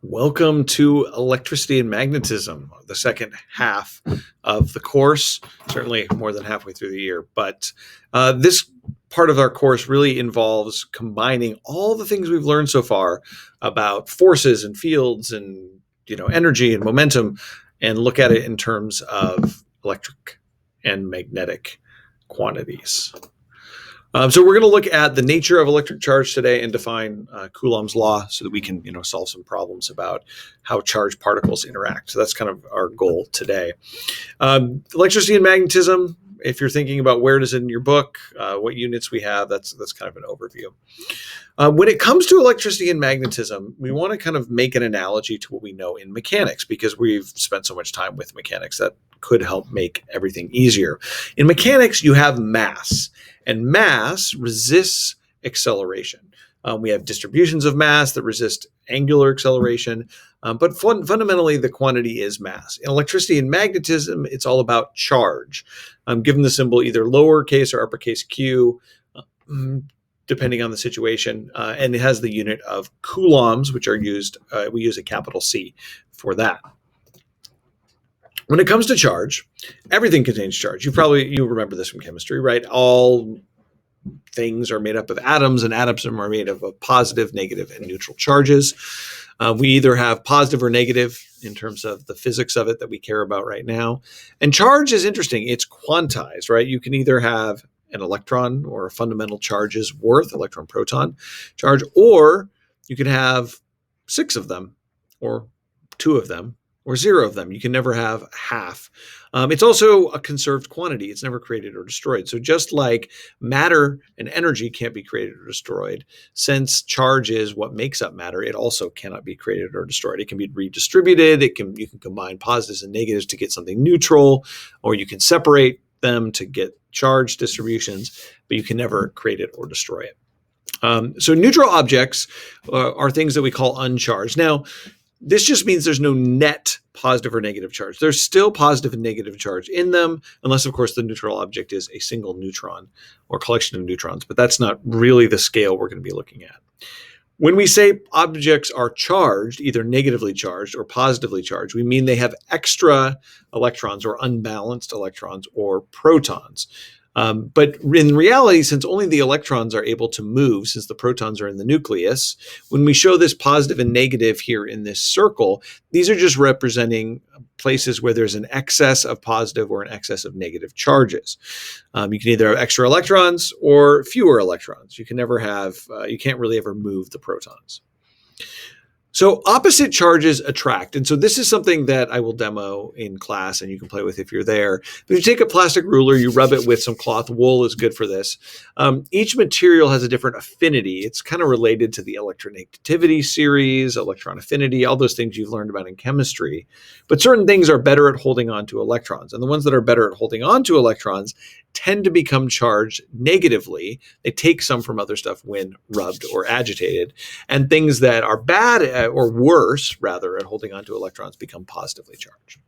Welcome to Electricity and Magnetism, the second half of the course, certainly more than halfway through the year. But this part of our course really involves combining all the things we've learned so far about forces and fields and energy and momentum, and look at it in terms of electric and magnetic quantities. So we're going to look at the nature of electric charge today and define Coulombs Law so that we can, solve some problems about how charged particles interact. So that's kind of our goal today. Electricity and magnetism, if you're thinking about where it is in your book, what units we have, that's kind of an overview. When it comes to electricity and magnetism, we want to kind of make an analogy to what we know in mechanics, because we've spent so much time with mechanics that could help make everything easier. In mechanics, you have mass, and mass resists acceleration. We have distributions of mass that resist angular acceleration, but fundamentally the quantity is mass. In electricity and magnetism, it's all about charge. Given the symbol either lowercase or uppercase q, depending on the situation, and it has the unit of coulombs, which are used, we use a capital C for that. When it comes to charge, everything contains charge. You remember this from chemistry, right? All things are made up of atoms, and atoms are made up of positive, negative, and neutral charges. We either have positive or negative in terms of the physics of it that we care about right now. And charge is interesting. It's quantized, right? You can either have an electron or a fundamental charge's worth, electron-proton charge, or you can have 6 of them, or 2 of them, or 0 of them. You can never have half. It's also a conserved quantity. It's never created or destroyed. So just like matter and energy can't be created or destroyed, since charge is what makes up matter, it also cannot be created or destroyed. It can be redistributed. You can combine positives and negatives to get something neutral, or you can separate them to get charge distributions, but you can never create it or destroy it. So neutral objects are things that we call uncharged. Now, this just means there's no net positive or negative charge. There's still positive and negative charge in them, unless, of course, the neutral object is a single neutron or collection of neutrons, but that's not really the scale we're going to be looking at. When we say objects are charged, either negatively charged or positively charged, we mean they have extra electrons or unbalanced electrons or protons. But in reality, since only the electrons are able to move, since the protons are in the nucleus, when we show this positive and negative here in this circle, these are just representing places where there's an excess of positive or an excess of negative charges. You can either have extra electrons or fewer electrons. You can never have, you can't really ever move the protons. So opposite charges attract. And so this is something that I will demo in class and you can play with if you're there. But you take a plastic ruler, you rub it with some cloth. Wool is good for this. Each material has a different affinity. It's kind of related to the electronegativity series, electron affinity, all those things you've learned about in chemistry. But certain things are better at holding on to electrons. And the ones that are better at holding on to electrons tend to become charged negatively. They take some from other stuff when rubbed or agitated. And things that are bad or worse, rather, at holding on to electrons become positively charged.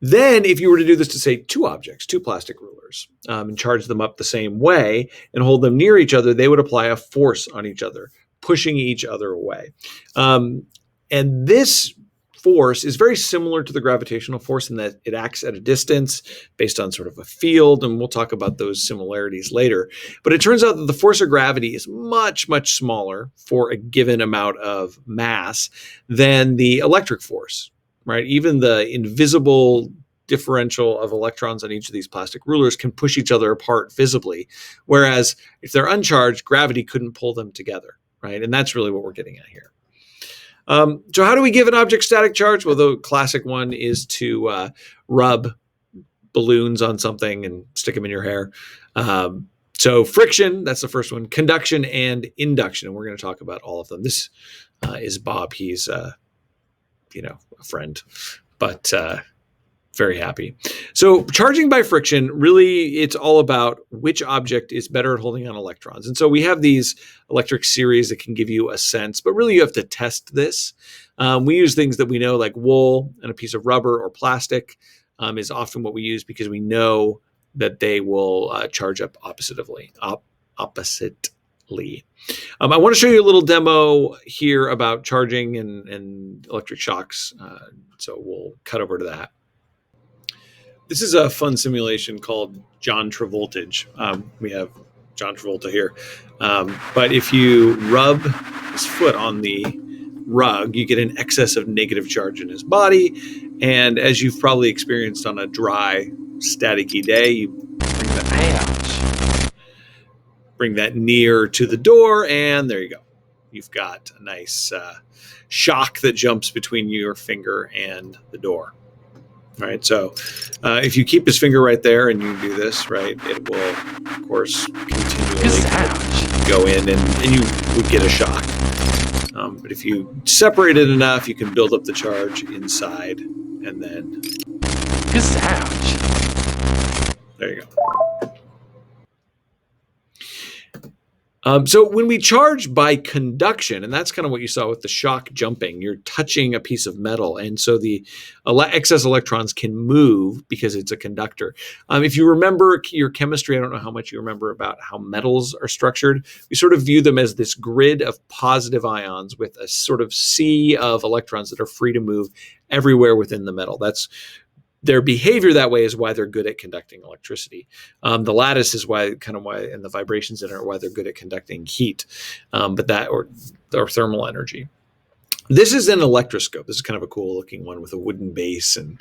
Then, if you were to do this to, say, 2 objects, 2 plastic rulers, and charge them up the same way and hold them near each other, they would apply a force on each other, pushing each other away. And this force is very similar to the gravitational force in that it acts at a distance based on sort of a field, and we'll talk about those similarities later. But it turns out that the force of gravity is much, much smaller for a given amount of mass than the electric force, right? Even the invisible differential of electrons on each of these plastic rulers can push each other apart visibly, whereas if they're uncharged, gravity couldn't pull them together, right? And that's really what we're getting at here. So how do we give an object static charge? Well, the classic one is to rub balloons on something and stick them in your hair. So friction, that's the first one. Conduction and induction, and we're going to talk about all of them. This is Bob. He's, a friend, but very happy. So charging by friction, really, it's all about which object is better at holding on electrons. And so we have these electric series that can give you a sense, but really you have to test this. We use things that we know, like wool and a piece of rubber or plastic is often what we use because we know that they will charge up oppositely. I want to show you a little demo here about charging and electric shocks. So we'll cut over to that. This is a fun simulation called John Travoltage. We have John Travolta here. But if you rub his foot on the rug, you get an excess of negative charge in his body. And as you've probably experienced on a dry, staticky day, you bring that near to the door, and there you go. You've got a nice shock that jumps between your finger and the door. All right, so if you keep his finger right there and you do this, right, it will, of course, continually go in and you would get a shock. But if you separate it enough, you can build up the charge inside and then... There you go. So when we charge by conduction, and that's kind of what you saw with the shock jumping, you're touching a piece of metal, and so the excess electrons can move because it's a conductor. If you remember your chemistry, I don't know how much you remember about how metals are structured. We sort of view them as this grid of positive ions with a sort of sea of electrons that are free to move everywhere within the metal. That's their behavior that way is why they're good at conducting electricity. The lattice is why, and the vibrations in it are why they're good at conducting heat, or thermal energy. This is an electroscope. This is kind of a cool looking one with a wooden base and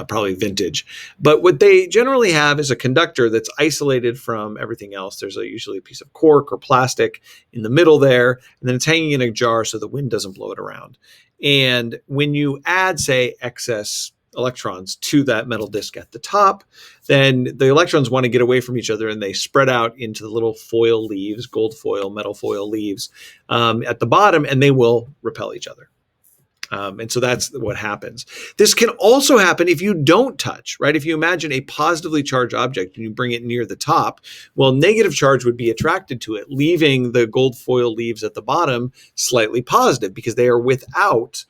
probably vintage. But what they generally have is a conductor that's isolated from everything else. There's usually a piece of cork or plastic in the middle there, and then it's hanging in a jar so the wind doesn't blow it around. And when you add, say, excess electrons to that metal disc at the top, then the electrons want to get away from each other and they spread out into the little foil leaves, gold foil, metal foil leaves at the bottom, and they will repel each other. And so that's what happens. This can also happen if you don't touch, right? If you imagine a positively charged object and you bring it near the top, well, negative charge would be attracted to it, leaving the gold foil leaves at the bottom slightly positive because they are without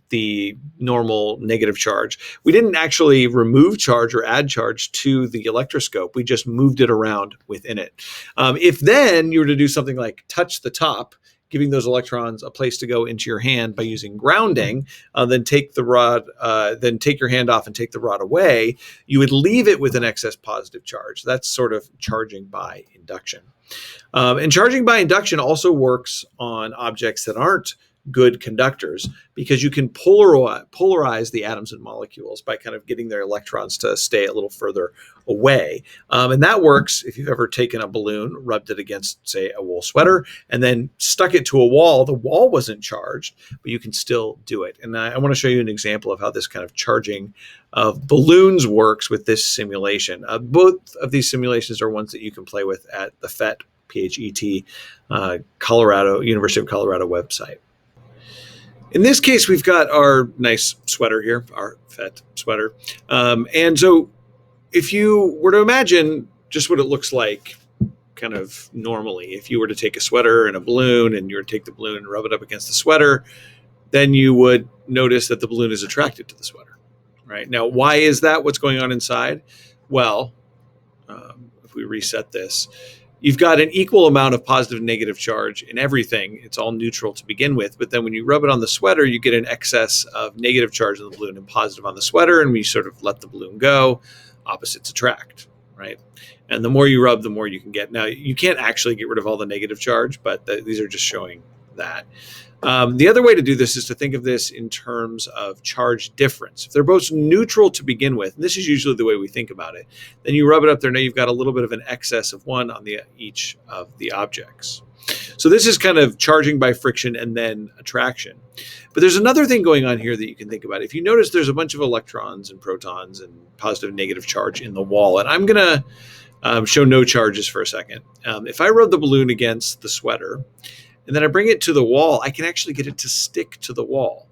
the normal negative charge. We didn't actually remove charge or add charge to the electroscope. We just moved it around within it. If then you were to do something like touch the top, giving those electrons a place to go into your hand by using grounding, then take the rod, then take your hand off and take the rod away, you would leave it with an excess positive charge. That's sort of charging by induction. And charging by induction also works on objects that aren't good conductors because you can polarize the atoms and molecules by kind of getting their electrons to stay a little further away. And that works if you've ever taken a balloon, rubbed it against, say, a wool sweater, and then stuck it to a wall. The wall wasn't charged, but you can still do it. And I want to show you an example of how this kind of charging of balloons works with this simulation. Both of these simulations are ones that you can play with at the PHET, P-H-E-T, University of Colorado website. In this case, we've got our nice sweater here, our PHET sweater. And so if you were to imagine just what it looks like kind of normally, if you were to take a sweater and a balloon and you were to take the balloon and rub it up against the sweater, then you would notice that the balloon is attracted to the sweater, right? Now, why is that? What's going on inside? Well, if we reset this, you've got an equal amount of positive and negative charge in everything. It's all neutral to begin with. But then when you rub it on the sweater, you get an excess of negative charge on the balloon and positive on the sweater. And we sort of let the balloon go. Opposites attract, right? And the more you rub, the more you can get. Now, you can't actually get rid of all the negative charge, but these are just showing that. The other way to do this is to think of this in terms of charge difference. If they're both neutral to begin with, and this is usually the way we think about it, then you rub it up there. Now you've got a little bit of an excess of one on each of the objects. So this is kind of charging by friction and then attraction. But there's another thing going on here that you can think about. If you notice, there's a bunch of electrons and protons and positive and negative charge in the wall. And I'm going to show no charges for a second. If I rub the balloon against the sweater, and then I bring it to the wall, I can actually get it to stick to the wall,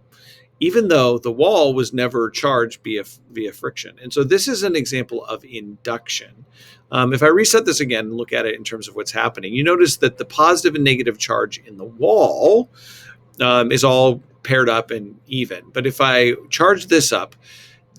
even though the wall was never charged via friction. And so this is an example of induction. If I reset this again and look at it in terms of what's happening, you notice that the positive and negative charge in the wall is all paired up and even. But if I charge this up,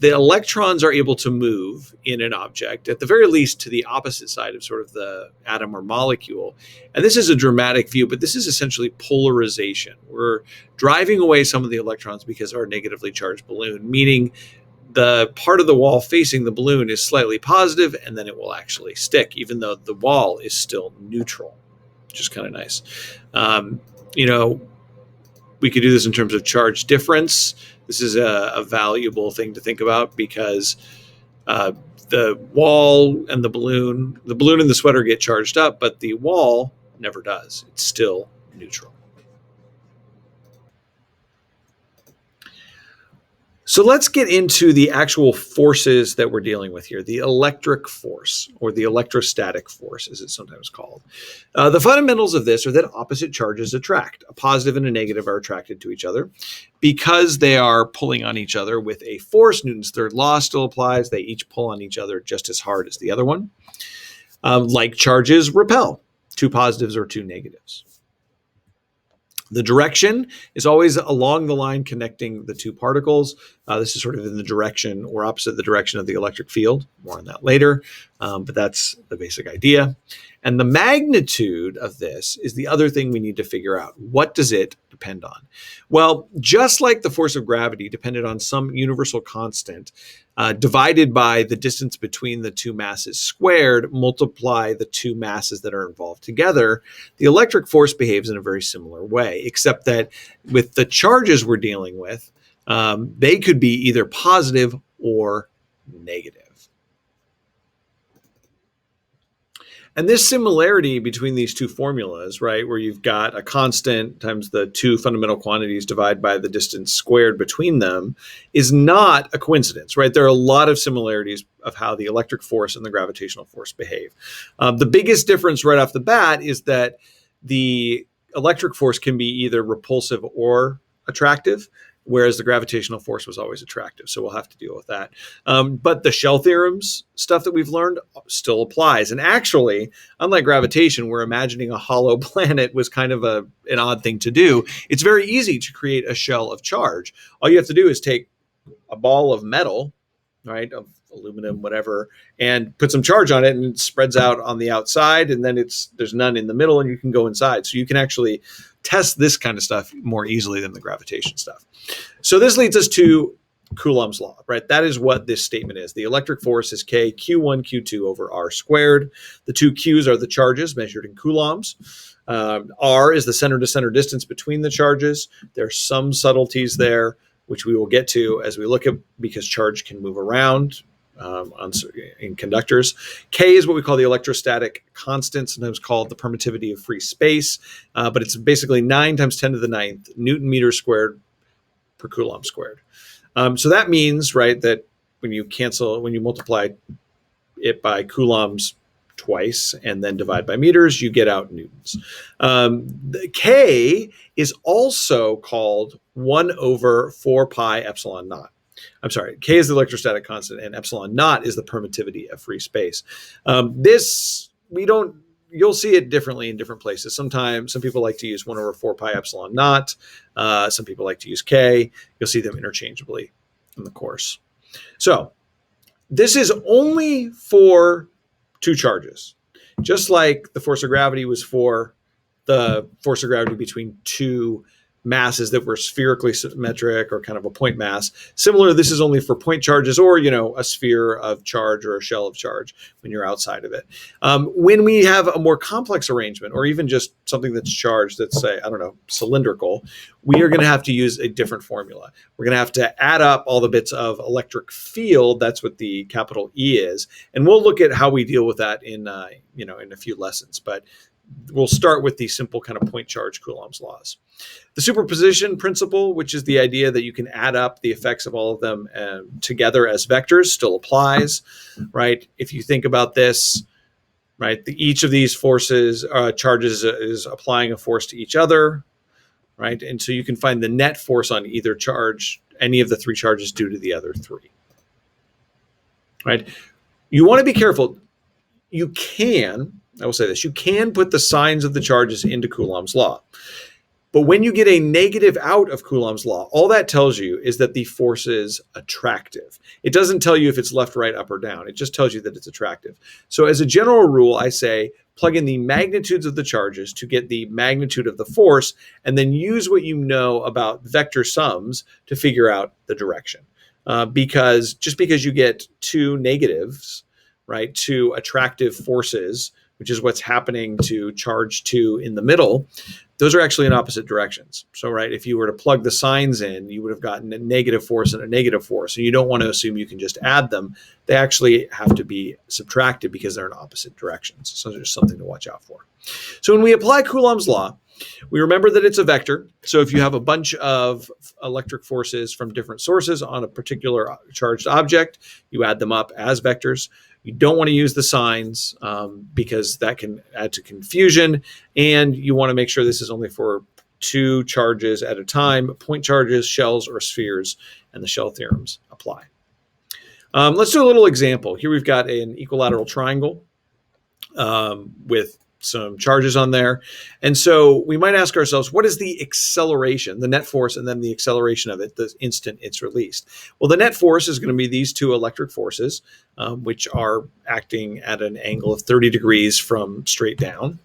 the electrons are able to move in an object, at the very least to the opposite side of sort of the atom or molecule. And this is a dramatic view, but this is essentially polarization. We're driving away some of the electrons because of our negatively charged balloon, meaning the part of the wall facing the balloon is slightly positive, and then it will actually stick, even though the wall is still neutral, which is kind of nice. We could do this in terms of charge difference. This is a valuable thing to think about because the wall and the balloon and the sweater get charged up, but the wall never does. It's still neutral. So let's get into the actual forces that we're dealing with here, the electric force, or the electrostatic force, as it's sometimes called. The fundamentals of this are that opposite charges attract. A positive and a negative are attracted to each other. Because they are pulling on each other with a force, Newton's third law still applies. They each pull on each other just as hard as the other one. Like charges repel, two positives or two negatives. The direction is always along the line connecting the two particles. This is sort of in the direction or opposite the direction of the electric field. More on that later, but that's the basic idea. And the magnitude of this is the other thing we need to figure out. What does it depend on? Well, just like the force of gravity depended on some universal constant divided by the distance between the two masses squared, multiply the two masses that are involved together, the electric force behaves in a very similar way, except that with the charges we're dealing with, they could be either positive or negative. And this similarity between these two formulas, right, where you've got a constant times the two fundamental quantities divided by the distance squared between them, is not a coincidence, right? There are a lot of similarities of how the electric force and the gravitational force behave. The biggest difference right off the bat is that the electric force can be either repulsive or attractive, whereas the gravitational force was always attractive. So we'll have to deal with that. But the shell theorems stuff that we've learned still applies. And actually, unlike gravitation, where imagining a hollow planet was kind of an odd thing to do, it's very easy to create a shell of charge. All you have to do is take a ball of metal, right, of aluminum, whatever, and put some charge on it, and it spreads out on the outside, and then there's none in the middle, and you can go inside. So you can actually test this kind of stuff more easily than the gravitation stuff. So this leads us to Coulombs Law, right? That is what this statement is. The electric force is K, Q1, Q2 over R squared. The two Qs are the charges measured in coulombs. R is the center-to-center distance between the charges. There's some subtleties there, which we will get to as we look at, because charge can move around in conductors. K is what we call the electrostatic constant, sometimes called the permittivity of free space, but it's basically 9 times 10 to the 9th Newton meter squared per Coulomb squared. So that means, right, that when you multiply it by coulombs twice and then divide by meters, you get out newtons. The K is also called 1 over 4 pi epsilon naught. I'm sorry, K is the electrostatic constant and epsilon naught is the permittivity of free space. You'll see it differently in different places. Sometimes some people like to use 1 over 4 pi epsilon naught. Some people like to use K. You'll see them interchangeably in the course. So this is only for two charges. Just like the force of gravity was for the force of gravity between two masses that were spherically symmetric or kind of a point mass. Similar, this is only for point charges or, a sphere of charge or a shell of charge when you're outside of it. When we have a more complex arrangement or even just something that's charged that's, say, cylindrical, we are going to have to use a different formula. We're going to have to add up all the bits of electric field. That's what the capital E is. And we'll look at how we deal with that in a few lessons. But we'll start with the simple kind of point charge Coulombs laws. The superposition principle, which is the idea that you can add up the effects of all of them together as vectors, still applies, right? If you think about this, right, each of these forces, charges is applying a force to each other, right? And so you can find the net force on either charge, any of the three charges due to the other three, right? You want to be careful. I will say this, you can put the signs of the charges into Coulomb's law. But when you get a negative out of Coulomb's law, all that tells you is that the force is attractive. It doesn't tell you if it's left, right, up, or down. It just tells you that it's attractive. So as a general rule, I say plug in the magnitudes of the charges to get the magnitude of the force, and then use what you know about vector sums to figure out the direction. Because just because you get two negatives, right, two attractive forces, which is what's happening to charge 2 in the middle, those are actually in opposite directions. So, right, if you were to plug the signs in, you would have gotten a negative force and a negative force. And you don't want to assume you can just add them. They actually have to be subtracted because they're in opposite directions. So there's something to watch out for. So when we apply Coulomb's law, we remember that it's a vector. So if you have a bunch of electric forces from different sources on a particular charged object, you add them up as vectors. You don't want to use the signs because that can add to confusion. And you want to make sure this is only for 2 charges at a time, point charges, shells, or spheres, and the shell theorems apply. Let's do a little example. Here we've got an equilateral triangle with some charges on there. And so we might ask ourselves, what is the acceleration, the net force, and then the acceleration of it the instant it's released? Well, the net force is going to be these 2 electric forces, which are acting at an angle of 30 degrees from straight down.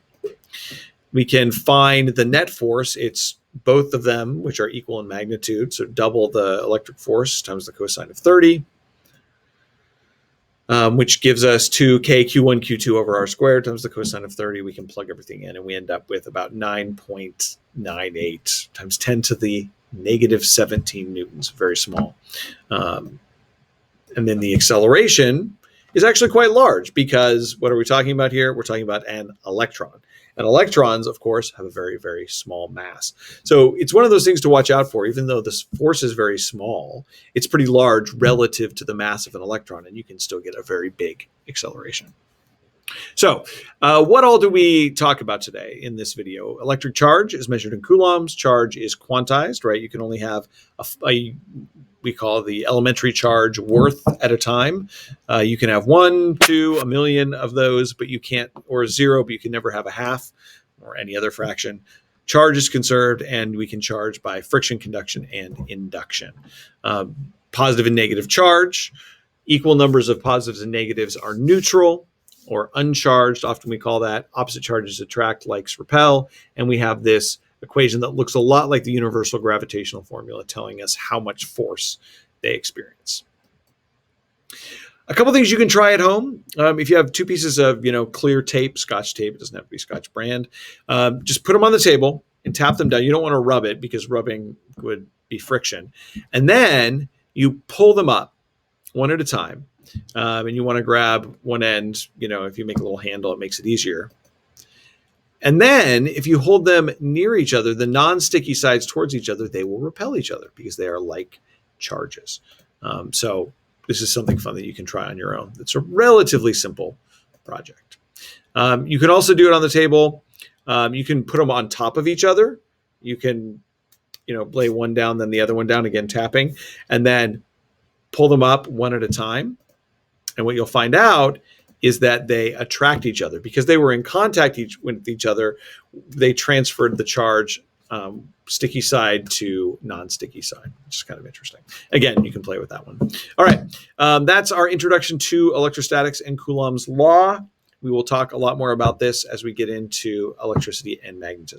We can find the net force. It's both of them, which are equal in magnitude. So double the electric force times the cosine of 30. Which gives us 2k q1 q2 over r squared times the cosine of 30. We can plug everything in, and we end up with about 9.98 times 10 to the negative 17 newtons, very small. And then the acceleration is actually quite large because what are we talking about here? We're talking about an electron. And electrons, of course, have a very, very small mass. So it's one of those things to watch out for. Even though this force is very small, it's pretty large relative to the mass of an electron, and you can still get a very big acceleration. So what all do we talk about today in this video? Electric charge is measured in coulombs. Charge is quantized, right? You can only have we call the elementary charge worth at a time. You can have 1, 2, a million of those, but you can't, or 0, but you can never have a half or any other fraction. Charge is conserved, and we can charge by friction, conduction, and induction. Positive and negative charge. Equal numbers of positives and negatives are neutral or uncharged. Often we call that. Opposite charges attract, likes repel. And we have this equation that looks a lot like the universal gravitational formula, telling us how much force they experience. A couple things you can try at home. If you have 2 pieces of clear tape, Scotch tape, it doesn't have to be Scotch brand, just put them on the table and tap them down. You don't want to rub it because rubbing would be friction. And then you pull them up one at a time. And you want to grab one end, if you make a little handle, it makes it easier. And then if you hold them near each other, the non-sticky sides towards each other, they will repel each other because they are like charges. So this is something fun that you can try on your own. It's a relatively simple project. You can also do it on the table. You can put them on top of each other. You can, lay one down, then the other one down, again, tapping, and then pull them up one at a time. And what you'll find out is that they attract each other because they were in contact with each other. They transferred the charge sticky side to non-sticky side, which is kind of interesting. Again, you can play with that one. All right. That's our introduction to electrostatics and Coulomb's law. We will talk a lot more about this as we get into electricity and magnetism.